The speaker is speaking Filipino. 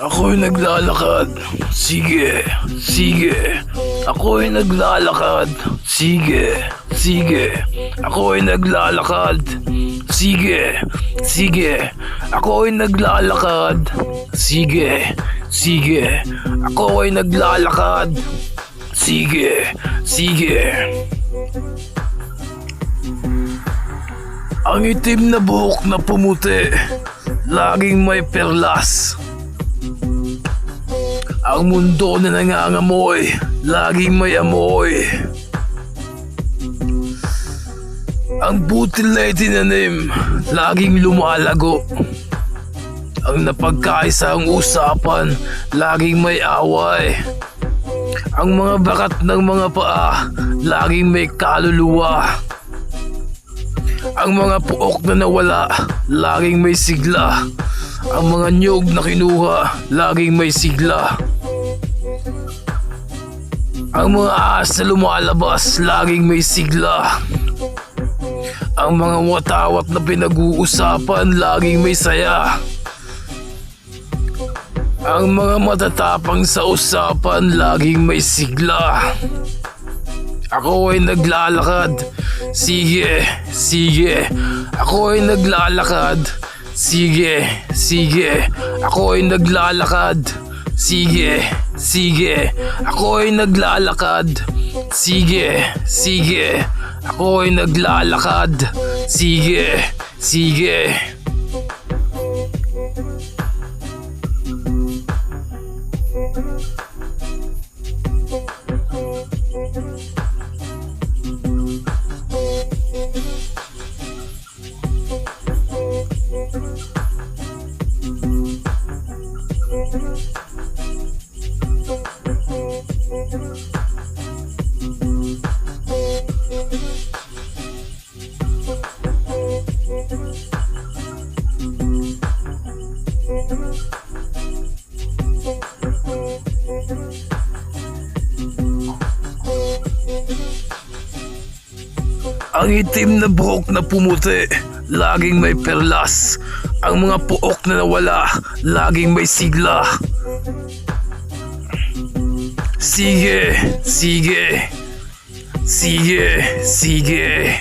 Ako'y naglalakad. Sige, sige. Ako'y naglalakad. Sige, sige. Ako'y naglalakad. Sige, sige. Ako'y naglalakad. Sige, sige. Ako'y naglalakad. Sige, sige. Ang itim na buhok na pumuti, laging may perlas. Ang mundo na nangangamoy, laging may amoy. Ang butil na itinanim, laging lumalago. Ang napagkaisang usapan, laging may away. Ang mga bakat ng mga paa, laging may kaluluwa. Ang mga puok na nawala, laging may sigla. Ang mga nyog na kinuha, laging may sigla. Ang mga ahas na lumalabas, laging may sigla. Ang mga watawat na pinag-uusapan, laging may saya. Ang mga matatapang sa usapan, laging may sigla. Ako ay naglalakad. Sige, sige. Ako ay naglalakad. Sige, sige. Ako ay naglalakad. Sige, sige. Ako ay naglalakad. Sige, sige. Ako ay naglalakad. Sige, sige. Ang itim na buhok na pumuti, laging may perlas. Ang mga puok na nawala, laging may sigla. Sige, sige. Sige, sige.